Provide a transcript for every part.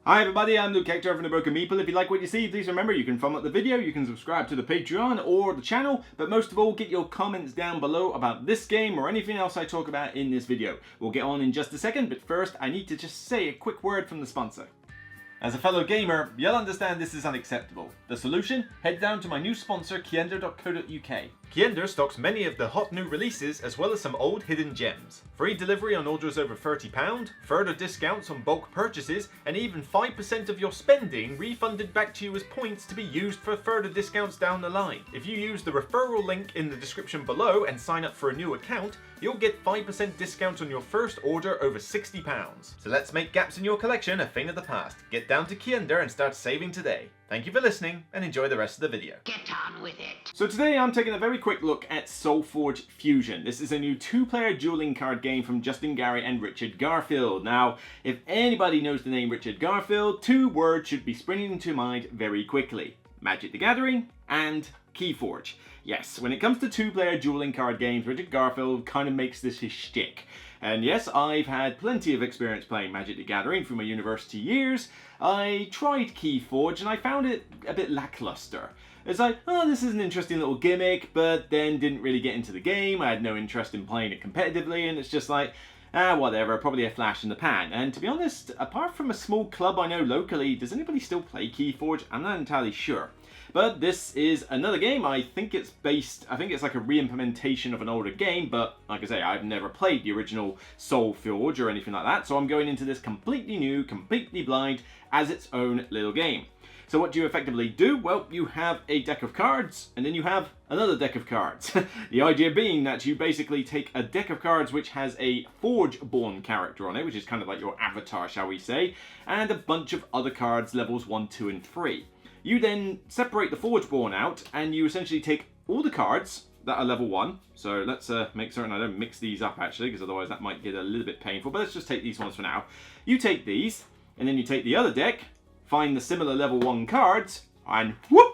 Hi everybody, I'm Luke Hector from the Broken Meeple. If you like what you see, please remember you can thumb up the video, you can subscribe to the Patreon or the channel, but most of all, get your comments down below about this game or anything else I talk about in this video. We'll get on in just a second, but first I need to just say a quick word from the sponsor. As a fellow gamer, you'll understand this is unacceptable. The solution? Head down to my new sponsor, KIENDA.co.uk. KIENDA stocks many of the hot new releases as well as some old hidden gems. Free delivery on orders over £30, further discounts on bulk purchases, and even 5% of your spending refunded back to you as points to be used for further discounts down the line. If you use the referral link in the description below and sign up for a new account, you'll get 5% discount on your first order over £60. So let's make gaps in your collection a thing of the past. Get down to KIENDA and start saving today. Thank you for listening and enjoy the rest of the video. Get on with it. So today I'm taking a very quick look at SolForge Fusion. This is a new two-player dueling card game from Justin Gary and Richard Garfield. Now, if anybody knows the name Richard Garfield, two words should be springing into mind very quickly. Magic the Gathering and Keyforge. Yes, when it comes to two-player dueling card games, Richard Garfield kind of makes this his shtick. And yes, I've had plenty of experience playing Magic the Gathering through my university years. I tried Keyforge and I found it a bit lackluster. It's like, oh, this is an interesting little gimmick, but then didn't really get into the game. I had no interest in playing it competitively, and it's just like, whatever, probably a flash in the pan. And to be honest, apart from a small club I know locally, does anybody still play Keyforge? I'm not entirely sure. But this is another game. I think it's like a re-implementation of an older game, but like I say, I've never played the original SolForge or anything like that, so I'm going into this completely new, completely blind, as its own little game. So what do you effectively do? Well, you have a deck of cards, and then you have another deck of cards. The idea being that you basically take a deck of cards which has a Forge-born character on it, which is kind of like your avatar, shall we say, and a bunch of other cards, levels 1, 2, and 3. You then separate the Forge-born out, and you essentially take all the cards that are level 1. So let's make certain I don't mix these up, actually, because otherwise that might get a little bit painful. But let's just take these ones for now. You take these, and then you take the other deck, find the similar level 1 cards, and whoop!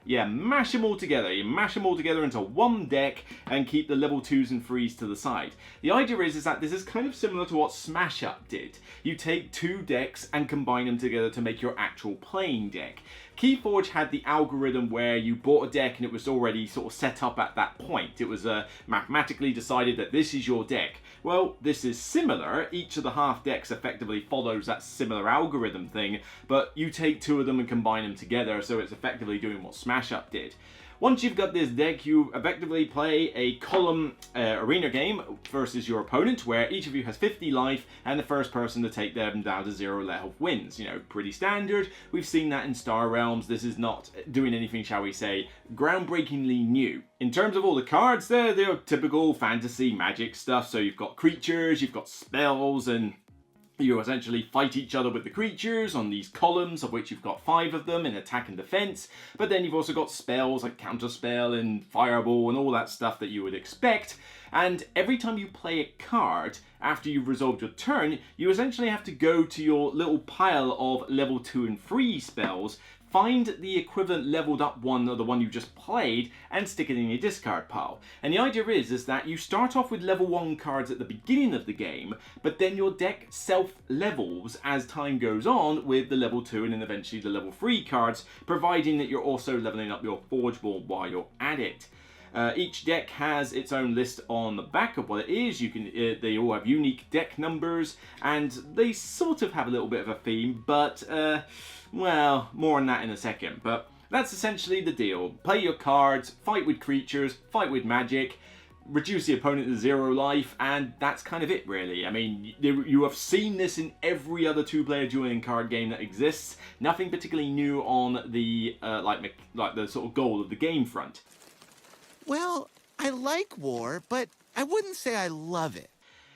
Yeah, mash them all together. You mash them all together into one deck and keep the level 2s and 3s to the side. The idea is that this is kind of similar to what Smash Up did. You take two decks and combine them together to make your actual playing deck. Keyforge had the algorithm where you bought a deck and it was already sort of set up at that point. It was mathematically decided that this is your deck. Well, this is similar. Each of the half decks effectively follows that similar algorithm thing, but you take two of them and combine them together, so it's effectively doing what Smash Up did. Once you've got this deck, you effectively play a column arena game versus your opponent, where each of you has 50 life, and the first person to take them down to 0 health wins. You know, pretty standard. We've seen that in Star Realms. This is not doing anything, shall we say, groundbreakingly new. In terms of all the cards, they're typical fantasy magic stuff. So you've got creatures, you've got spells, and you essentially fight each other with the creatures on these columns, of which you've got 5 of them in attack and defense. But then you've also got spells like Counterspell and Fireball and all that stuff that you would expect. And every time you play a card, after you've resolved your turn, you essentially have to go to your little pile of level 2 and 3 spells, find the equivalent leveled up one of the one you just played, and stick it in your discard pile. And the idea is that you start off with level 1 cards at the beginning of the game, but then your deck self-levels as time goes on with the level 2 and then eventually the level 3 cards, providing that you're also leveling up your Forge Ball while you're at it. Each deck has its own list on the back of what it is. They all have unique deck numbers, and they sort of have a little bit of a theme, but well, more on that in a second. But that's essentially the deal. Play your cards, fight with creatures, fight with magic, reduce the opponent to 0 life, and that's kind of it, really. I mean, you have seen this in every other two-player dueling card game that exists. Nothing particularly new on the like the sort of goal of the game front. Well, I like war, but I wouldn't say I love it.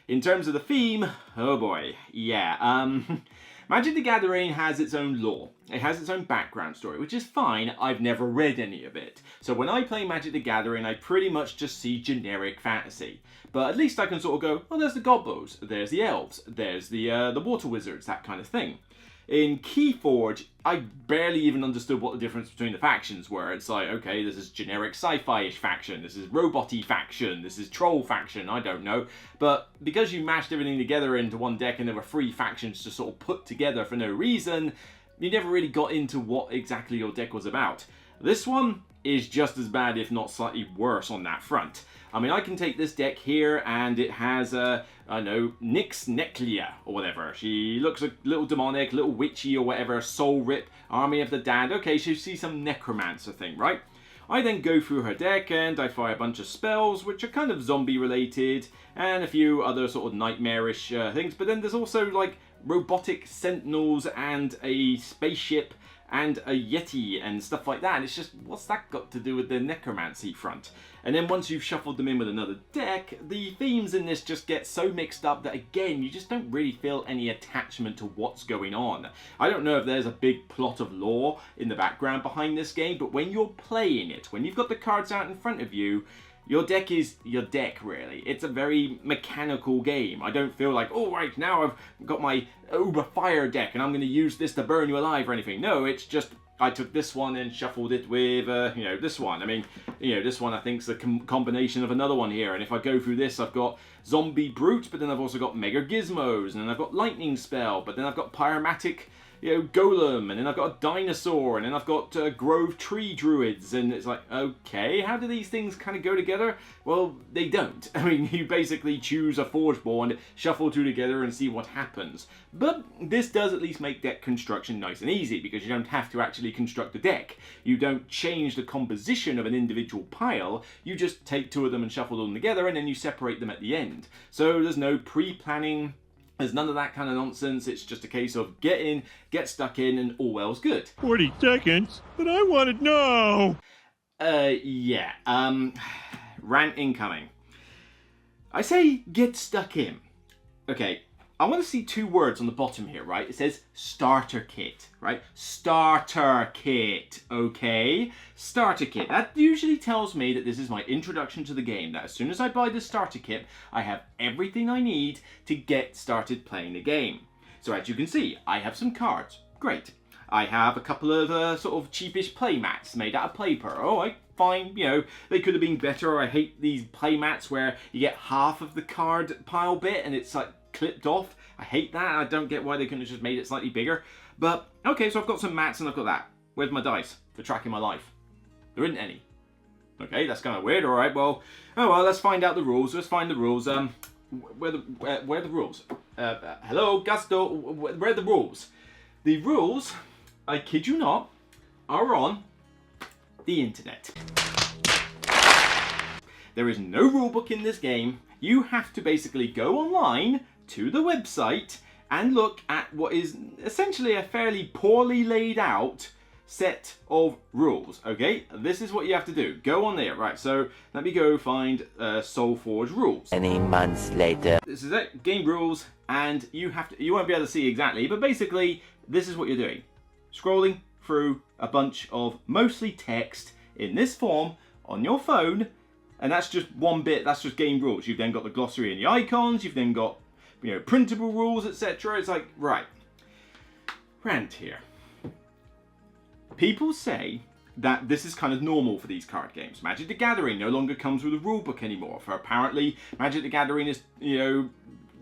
In terms of the theme, oh boy, yeah. Magic the Gathering has its own lore. It has its own background story, which is fine. I've never read any of it. So when I play Magic the Gathering, I pretty much just see generic fantasy. But at least I can sort of go, oh, there's the Gobos, there's the Elves, there's the Water Wizards, that kind of thing. In KeyForge, I barely even understood what the difference between the factions were. It's like, okay, this is generic sci-fi-ish faction, this is robot-y faction, this is troll faction, I don't know. But because you mashed everything together into one deck and there were 3 factions to sort of put together for no reason, you never really got into what exactly your deck was about. This one is just as bad, if not slightly worse on that front. I mean, I can take this deck here, and it has, I know, Nyx Neclia, or whatever. She looks a little demonic, a little witchy, or whatever. Soul Rip, Army of the Damned. Okay, so you see some necromancer thing, right? I then go through her deck, and I fire a bunch of spells, which are kind of zombie-related, and a few other sort of nightmarish things. But then there's also, like, robotic sentinels, and a spaceship, and a Yeti and stuff like that. And it's just, what's that got to do with the necromancy front? And then once you've shuffled them in with another deck, the themes in this just get so mixed up that, again, you just don't really feel any attachment to what's going on. I don't know if there's a big plot of lore in the background behind this game, but when you're playing it, when you've got the cards out in front of you, your deck is your deck, really. It's a very mechanical game. I don't feel like, oh, right, now I've got my Uber Fire deck and I'm going to use this to burn you alive or anything. No, it's just, I took this one and shuffled it with, you know, this one. I mean, you know, this one I think is a combination of another one here. And if I go through this, I've got Zombie Brute, but then I've also got Mega Gizmos, and then I've got Lightning Spell, but then I've got Pyromatic, you know, Golem, and then I've got a Dinosaur, and then I've got Grove Tree Druids, and it's like, okay, how do these things kind of go together? Well, they don't. I mean, you basically choose a Forge Ball and shuffle 2 together and see what happens. But this does at least make deck construction nice and easy, because you don't have to actually construct a deck. You don't change the composition of an individual pile, you just take 2 of them and shuffle them together, and then you separate them at the end. So there's no pre-planning. There's none of that kind of nonsense. It's just a case of get in, get stuck in, and all well's good. 40 seconds, but I want to know. Yeah. Rant incoming. I say get stuck in. Okay, I want to see 2 words on the bottom here, right? It says starter kit, right? Starter kit, okay? Starter kit. That usually tells me that this is my introduction to the game, that as soon as I buy the starter kit, I have everything I need to get started playing the game. So as you can see, I have some cards. Great. I have a couple of sort of cheapish play mats made out of paper. Oh, fine, you know, they could have been better. I hate these play mats where you get half of the card pile bit and it's like clipped off. I hate that. I don't get why they couldn't have just made it slightly bigger. But, okay, so I've got some mats and I've got that. Where's my dice for tracking my life? There isn't any. Okay, that's kind of weird. All right, well, oh well, let's find out the rules. Let's find the rules. Where are the rules? Hello, Gusto, where are the rules? The rules, I kid you not, are on the internet. There is no rulebook in this game. You have to basically go online to the website and look at what is essentially a fairly poorly laid out set of rules, okay? This is what you have to do. Go on there, right? So let me go find SolForge rules. Many months later. This is it, game rules, and you won't be able to see exactly, but basically this is what you're doing. Scrolling through a bunch of mostly text in this form on your phone, and that's just one bit. That's just game rules. You've then got the glossary and the icons. You've then got, you know, printable rules, etc. It's like, right, rant here. People say that this is kind of normal for these card games. Magic the Gathering no longer comes with a rulebook anymore, for apparently Magic the Gathering is, you know,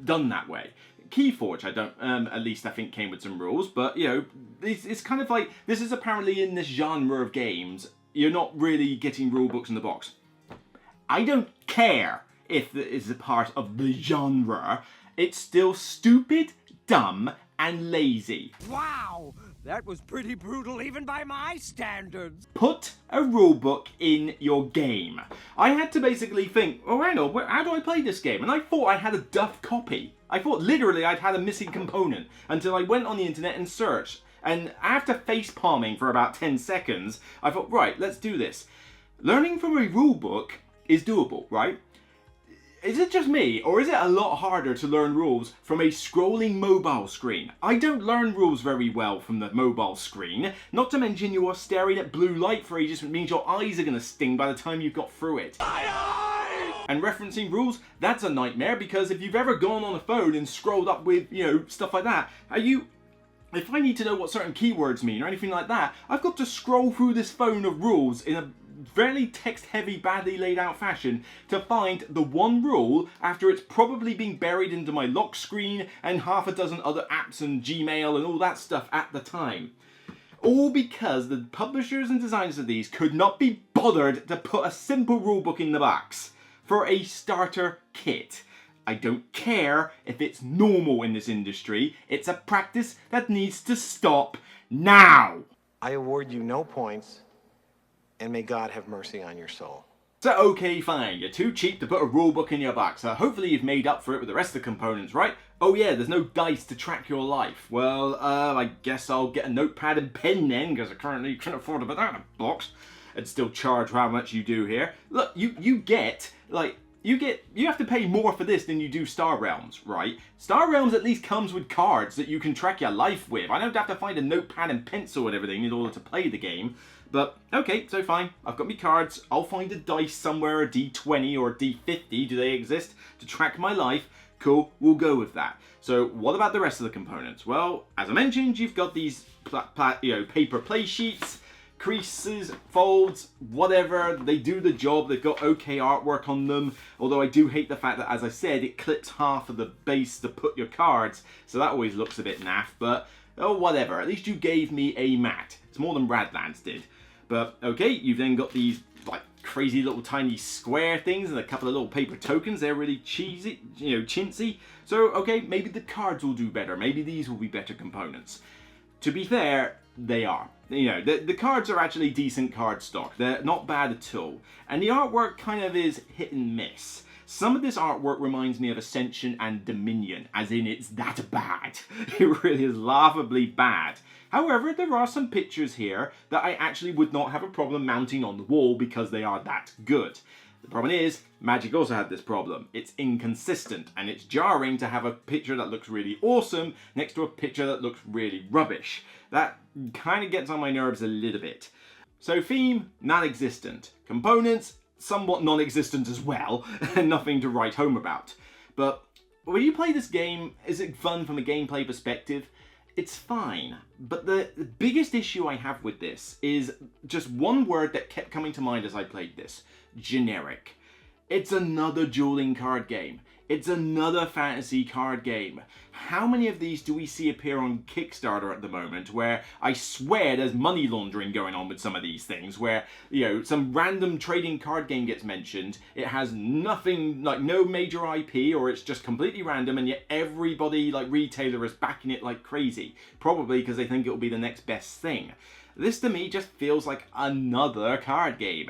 done that way. KeyForge, I don't, at least I think came with some rules, but, you know, it's kind of like, this is apparently in this genre of games, you're not really getting rulebooks in the box. I don't care if it is a part of the genre. It's still stupid, dumb, and lazy. Wow, that was pretty brutal even by my standards. Put a rulebook in your game. I had to basically think, oh, hang on, how do I play this game? And I thought I had a duff copy. I thought literally I'd had a missing component until I went on the internet and searched. And after face palming for about 10 seconds, I thought, right, let's do this. Learning from a rulebook is doable, right? Is it just me, or is it a lot harder to learn rules from a scrolling mobile screen? I don't learn rules very well from the mobile screen, not to mention you are staring at blue light for ages, which means your eyes are going to sting by the time you've got through it. And referencing rules, that's a nightmare, because if you've ever gone on a phone and scrolled up with, you know, stuff like that, if I need to know what certain keywords mean or anything like that, I've got to scroll through this phone of rules in a very text-heavy, badly laid out fashion to find the one rule after it's probably been buried into my lock screen and half a dozen other apps and Gmail and all that stuff at the time. All because the publishers and designers of these could not be bothered to put a simple rulebook in the box for a starter kit. I don't care if it's normal in this industry, it's a practice that needs to stop now! I award you no points, and may God have mercy on your soul. So okay, fine, you're too cheap to put a rulebook in your box, so hopefully you've made up for it with the rest of the components, right? Oh yeah, there's no dice to track your life. Well, I guess I'll get a notepad and pen then, because I currently can't afford to put that in a box, and still charge how much you do here. Look, you have to pay more for this than you do Star Realms, right? Star Realms at least comes with cards that you can track your life with. I don't have to find a notepad and pencil and everything in order to play the game. But, okay, so fine. I've got my cards. I'll find a dice somewhere, a D20 or a D50. Do they exist? To track my life. Cool, we'll go with that. So, what about the rest of the components? Well, as I mentioned, you've got these paper play sheets, creases, folds, whatever, they do the job, they've got okay artwork on them, although I do hate the fact that, as I said, it clips half of the base to put your cards, so that always looks a bit naff, but, oh, whatever, at least you gave me a mat. It's more than Radlands did. But, okay, you've then got these, like, crazy little tiny square things and a couple of little paper tokens, they're really cheesy, chintzy, so, okay, maybe the cards will do better, maybe these will be better components. To be fair, they are. The cards are actually decent card stock. They're not bad at all. And the artwork kind of is hit and miss. Some of this artwork reminds me of Ascension and Dominion, as in it's that bad. It really is laughably bad. However, there are some pictures here that I actually would not have a problem mounting on the wall because they are that good. The problem is, Magic also had this problem. It's inconsistent, and it's jarring to have a picture that looks really awesome next to a picture that looks really rubbish. That kind of gets on my nerves a little bit. So theme, non-existent. Components, somewhat non-existent as well, and nothing to write home about. But when you play this game, is it fun from a gameplay perspective? It's fine, but the biggest issue I have with this is just one word that kept coming to mind as I played this. Generic. It's another dueling card game. It's another fantasy card game. How many of these do we see appear on Kickstarter at the moment where I swear there's money laundering going on with some of these things where, some random trading card game gets mentioned, it has nothing, like no major IP or it's just completely random and yet everybody, like retailer is backing it like crazy. Probably because they think it'll be the next best thing. This to me just feels like another card game.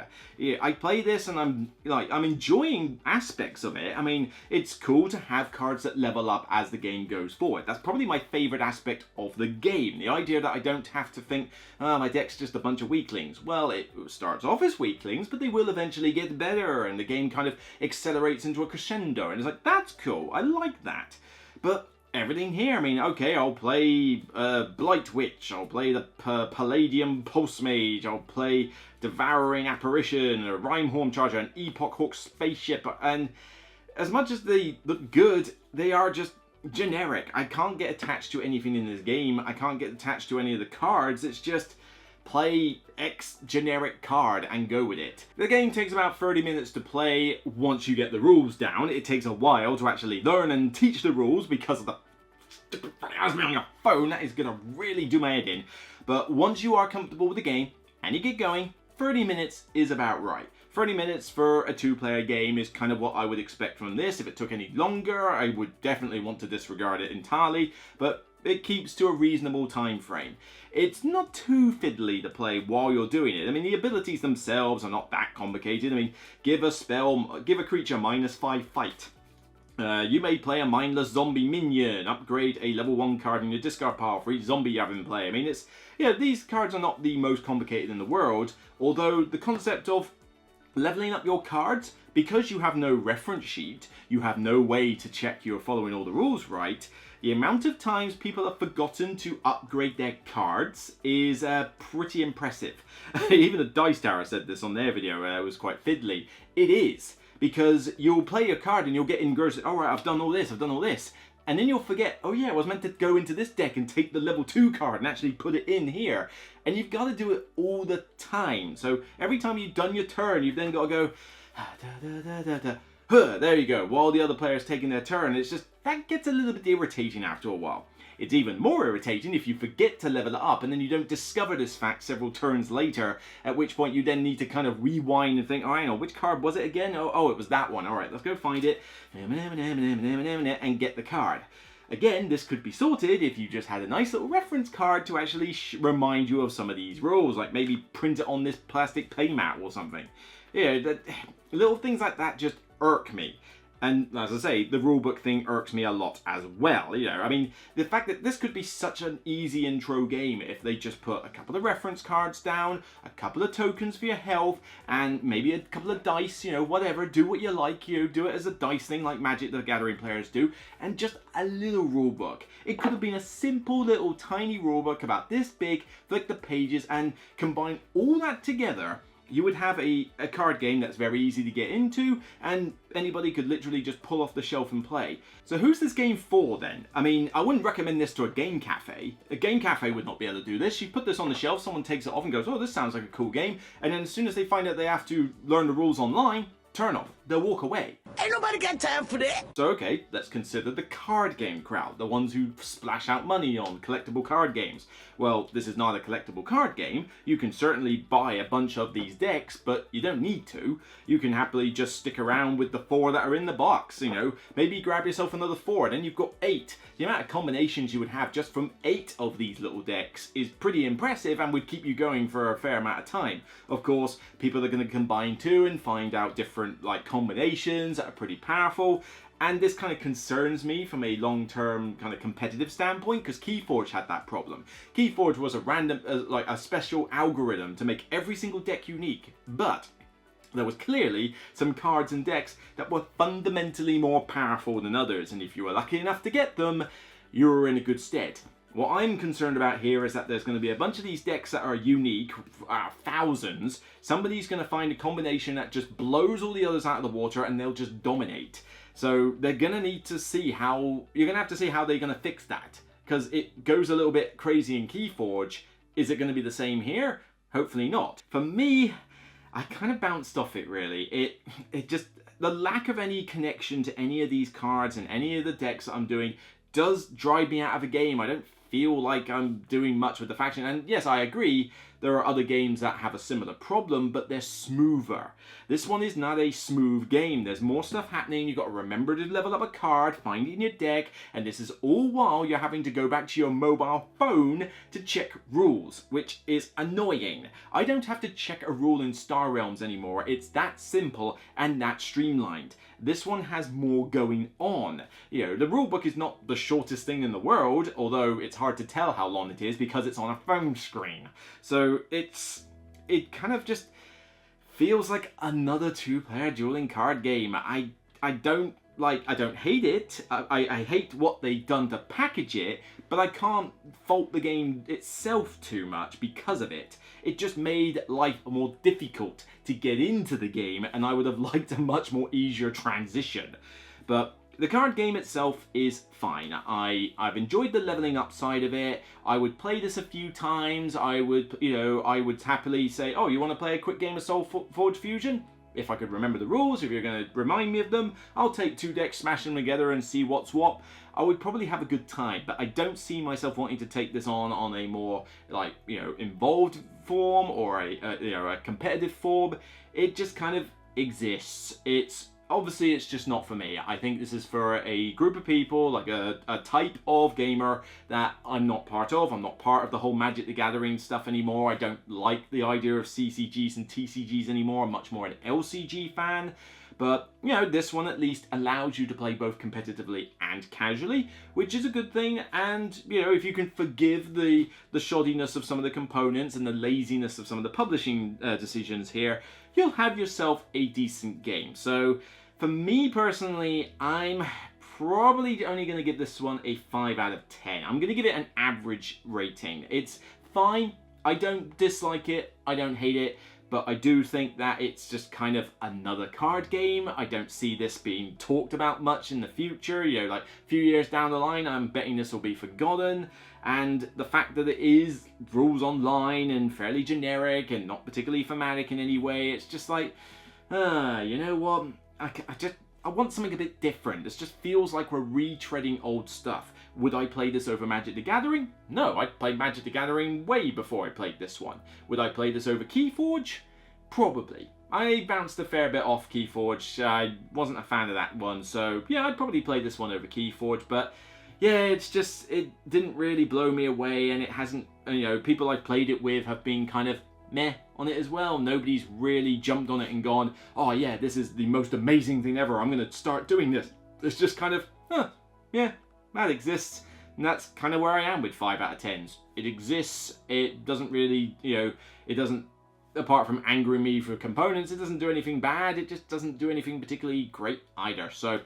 I play this and I'm enjoying aspects of it. I mean, it's cool to have cards that level up as the game goes forward. That's probably my favorite aspect of the game. The idea that I don't have to think, oh, my deck's just a bunch of weaklings. Well, it starts off as weaklings, but they will eventually get better and the game kind of accelerates into a crescendo. And it's like, that's cool. I like that. But everything here, I mean, okay, I'll play Blight Witch, I'll play the Palladium Pulse Mage, I'll play Devouring Apparition, a Rhymehorn Charger, an Epoch Hawk Spaceship, and as much as they look good, they are just generic. I can't get attached to anything in this game, I can't get attached to any of the cards, it's just play X generic card and go with it. The game takes about 30 minutes to play once you get the rules down. It takes a while to actually learn and teach the rules because of the on your phone. That is gonna really do my head in. But once you are comfortable with the game and you get going, 30 minutes is about right. 30 minutes for a two-player game is kind of what I would expect from this. If it took any longer, I would definitely want to disregard it entirely, but it keeps to a reasonable time frame. It's not too fiddly to play while you're doing it. I mean, the abilities themselves are not that complicated. I mean, give a creature -5 fight. You may play a mindless zombie minion, upgrade a level 1 card in your discard pile for each zombie you have in play. I mean, these cards are not the most complicated in the world, although the concept of leveling up your cards, because you have no reference sheet, you have no way to check you're following all the rules right, the amount of times people have forgotten to upgrade their cards is pretty impressive. Even the Dice Tower said this on their video, it was quite fiddly. It is, because you'll play your card and you'll get engrossed, alright, I've done all this, And then you'll forget, oh yeah, I was meant to go into this deck and take the level 2 card and actually put it in here. And you've got to do it all the time. So every time you've done your turn, you've then got to go, there you go, while the other player's taking their turn. It's just, that gets a little bit irritating after a while. It's even more irritating if you forget to level it up and then you don't discover this fact several turns later, at which point you then need to kind of rewind and think, alright, which card was it again? Oh, it was that one. Alright, let's go find it and get the card. Again, this could be sorted if you just had a nice little reference card to actually remind you of some of these rules, like maybe print it on this plastic playmat or something. Yeah, little things like that just irk me. And as I say, the rulebook thing irks me a lot as well. You know, I mean, the fact that this could be such an easy intro game if they just put a couple of reference cards down, a couple of tokens for your health, and maybe a couple of dice, you know, whatever, do what you like, you know, do it as a dice thing like Magic the Gathering players do, and just a little rulebook. It could have been a simple little tiny rulebook about this big, flick the pages, and combine all that together. You would have a card game that's very easy to get into, and anybody could literally just pull off the shelf and play. So who's this game for then? I mean, I wouldn't recommend this to a game cafe. A game cafe would not be able to do this. You put this on the shelf, someone takes it off and goes, oh, this sounds like a cool game. And then as soon as they find out they have to learn the rules online, turn off. They'll walk away. Ain't nobody got time for that. So okay, let's consider the card game crowd, the ones who splash out money on collectible card games. Well, this is not a collectible card game. You can certainly buy a bunch of these decks, but you don't need to. You can happily just stick around with the 4 that are in the box, you know. Maybe grab yourself another 4, then you've got 8. The amount of combinations you would have just from 8 of these little decks is pretty impressive and would keep you going for a fair amount of time. Of course, people are going to combine too and find out different like combinations that are pretty powerful. And this kind of concerns me from a long-term kind of competitive standpoint, because KeyForge had that problem. KeyForge was a random, like a special algorithm to make every single deck unique, but there was clearly some cards and decks that were fundamentally more powerful than others, and if you were lucky enough to get them, you were in a good stead. What I'm concerned about here is that there's going to be a bunch of these decks that are unique, thousands. Somebody's going to find a combination that just blows all the others out of the water and they'll just dominate. So they're going to need to see how, you're going to have to see how they're going to fix that. Because it goes a little bit crazy in KeyForge. Is it going to be the same here? Hopefully not. For me, I kind of bounced off it really. It just, the lack of any connection to any of these cards and any of the decks that I'm doing does drive me out of a game. I don't feel like I'm doing much with the faction. And yes, I agree, there are other games that have a similar problem, but they're smoother. This one is not a smooth game. There's more stuff happening. You've got to remember to level up a card, find it in your deck, and this is all while you're having to go back to your mobile phone to check rules, which is annoying. I don't have to check a rule in Star Realms anymore. It's that simple and that streamlined. This one has more going on. You know, the rulebook is not the shortest thing in the world, although it's hard to tell how long it is because it's on a phone screen. So it kind of just feels like another 2-player dueling card game. I don't hate it. I hate what they've done to package it, but I can't fault the game itself too much because of it. It just made life more difficult to get into the game, and I would have liked a much more easier transition. But the card game itself is fine. I've enjoyed the leveling up side of it. I would play this a few times. I would happily say, oh, you want to play a quick game of SolForge Fusion? If I could remember the rules, if you're going to remind me of them, I'll take 2 decks, smash them together and see what's what. I would probably have a good time, but I don't see myself wanting to take this on a more, like, you know, involved form or a competitive form. It just kind of exists. Obviously, it's just not for me. I think this is for a group of people, like a type of gamer that I'm not part of. I'm not part of the whole Magic the Gathering stuff anymore. I don't like the idea of CCGs and TCGs anymore. I'm much more an LCG fan. But, you know, this one at least allows you to play both competitively and casually, which is a good thing. And, you know, if you can forgive the shoddiness of some of the components and the laziness of some of the publishing decisions here, you'll have yourself a decent game. So, for me personally, I'm probably only going to give this one a 5 out of 10. I'm going to give it an average rating. It's fine. I don't dislike it. I don't hate it. but I do think that it's just kind of another card game. I don't see this being talked about much in the future. You know, like a few years down the line, I'm betting this will be forgotten. And the fact that it is rules online and fairly generic and not particularly thematic in any way, it's just like, you know what? I want something a bit different. This just feels like we're retreading old stuff. Would I play this over Magic the Gathering? No, I played Magic the Gathering way before I played this one. Would I play this over KeyForge? Probably. I bounced a fair bit off KeyForge. I wasn't a fan of that one, so yeah, I'd probably play this one over KeyForge, but yeah, it's just, it didn't really blow me away, and it hasn't, you know, people I've played it with have been kind of meh on it as well. Nobody's really jumped on it and gone, oh yeah, this is the most amazing thing ever, I'm gonna start doing this. It's just kind of, yeah, that exists, and that's kind of where I am with 5 out of 10s. It exists, it doesn't really, you know, it doesn't, apart from angering me for components, it doesn't do anything bad, it just doesn't do anything particularly great either. So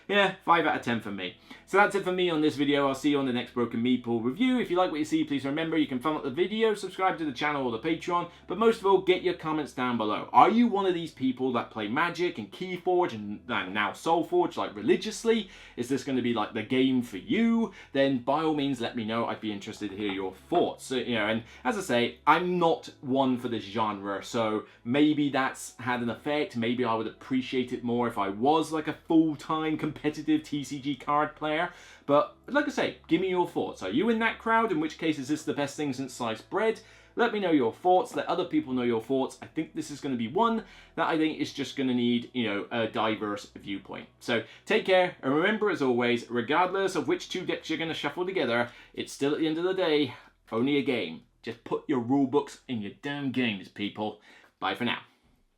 yeah, 5 out of 10 for me. So that's it for me on this video. I'll see you on the next Broken Meeple review. If you like what you see, please remember you can thumb up the video, subscribe to the channel or the Patreon, but most of all, get your comments down below. Are you one of these people that play Magic and KeyForge and now SolForge like religiously? Is this going to be like the game for you? Then by all means let me know. I'd be interested to hear your thoughts. So, you know, and as I say, I'm not one for this genre, so maybe that's had an effect. Maybe I would appreciate it more if I was like a full-time competitive TCG card player. But like I say, give me your thoughts. Are you in that crowd? In which case, is this the best thing since sliced bread? Let me know your thoughts. Let other people know your thoughts. I think this is going to be one that I think is just going to need, you know, a diverse viewpoint. So take care, and remember, as always, regardless of which 2 decks you're going to shuffle together, it's still at the end of the day only a game. Just put your rule books in your damn games, people. Bye for now.